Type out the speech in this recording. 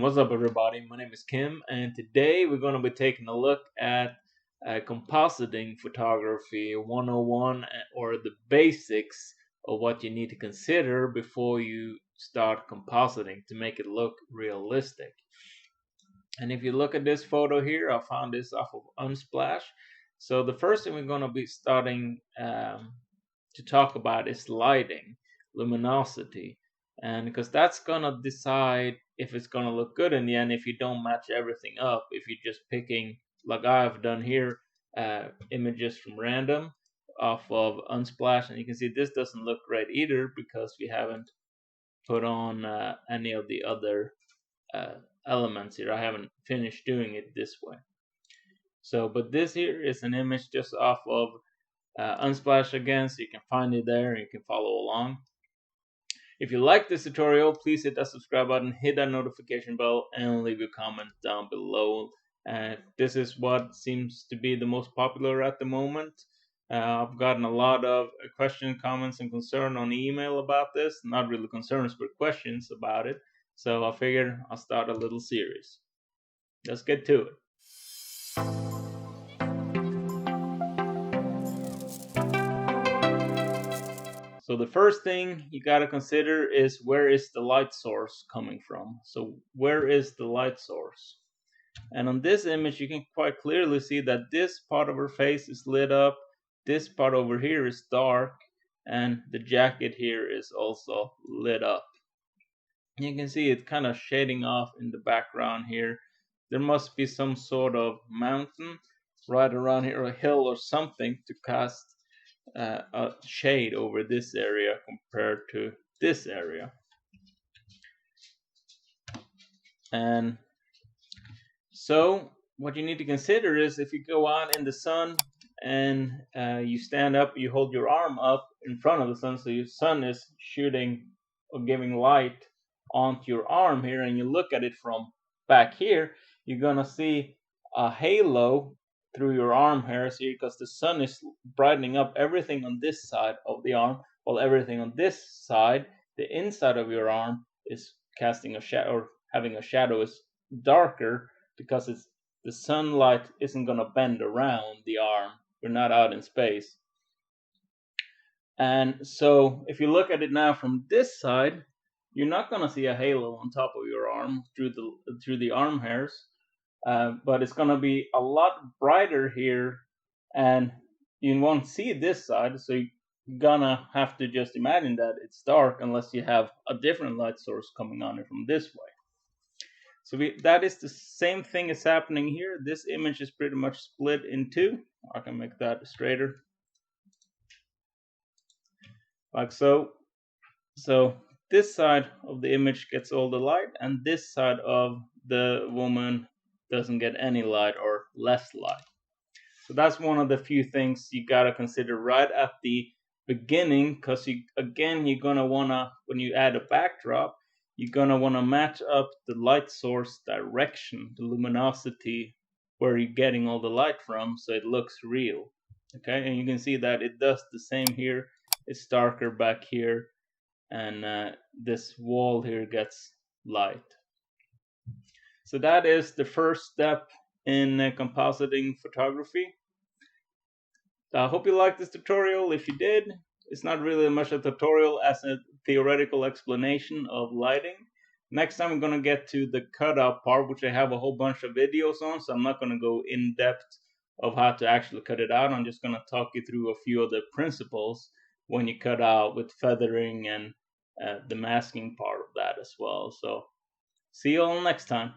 What's up, everybody? My name is Kim, and today we're going to be taking a look at compositing photography 101, or the basics of what you need to consider before you start compositing to make it look realistic. And if you look at this photo here, I found this off of Unsplash. So the first thing we're going to be starting to talk about is lighting, luminosity, and because that's going to decide if it's going to look good in the end if you don't match everything up. If you're just picking, like I've done here, images from random off of Unsplash, and you can see this doesn't look great either because we haven't put on any of the other elements here. I haven't finished doing it this way. So, but this here is an image just off of Unsplash again, so you can find it there and you can follow along. If you like this tutorial, please hit that subscribe button, hit that notification bell, and leave your comment down below. This is what seems to be the most popular at the moment. I've gotten a lot of questions, comments, and concern on email about this. Not really concerns, but questions about it. So I figured I'll start a little series. Let's get to it. So the first thing you got to consider is where is the light source coming from. So where is the light source? And on this image you can quite clearly see that this part of her face is lit up, this part over here is dark, and the jacket here is also lit up. You can see it kind of shading off in the background here. There must be some sort of mountain right around here, or a hill or something, to cast a shade over this area compared to this area. And so what you need to consider is, if you go out in the sun and you stand up, you hold your arm up in front of the sun, so your sun is shooting or giving light onto your arm here, and you look at it from back here, you're gonna see a halo through your arm hairs here, because the sun is brightening up everything on this side of the arm, while everything on this side, the inside of your arm, is casting a shadow, or having a shadow, is darker, because it's the sunlight isn't going to bend around the arm. We're not out in space. And so if you look at it now from this side, you're not going to see a halo on top of your arm through the arm hairs, but it's going to be a lot brighter here, and you won't see this side, so you're gonna have to just imagine that it's dark unless you have a different light source coming on it from this way. So that is the same thing is happening here. This image is pretty much split in two. I can make that straighter, like so. So this side of the image gets all the light, and this side of the woman doesn't get any light, or less light. So that's one of the few things you gotta consider right at the beginning, because you're gonna wanna, when you add a backdrop, you're gonna wanna match up the light source direction, the luminosity, where you're getting all the light from, so it looks real. Okay, and you can see that it does the same here. It's darker back here, and this wall here gets light. So that is the first step in compositing photography. I hope you liked this tutorial. If you did, it's not really much a tutorial as a theoretical explanation of lighting. Next time I'm going to get to the cutout part, which I have a whole bunch of videos on, so I'm not going to go in depth of how to actually cut it out. I'm just going to talk you through a few of the principles when you cut out, with feathering and the masking part of that as well. So see you all next time.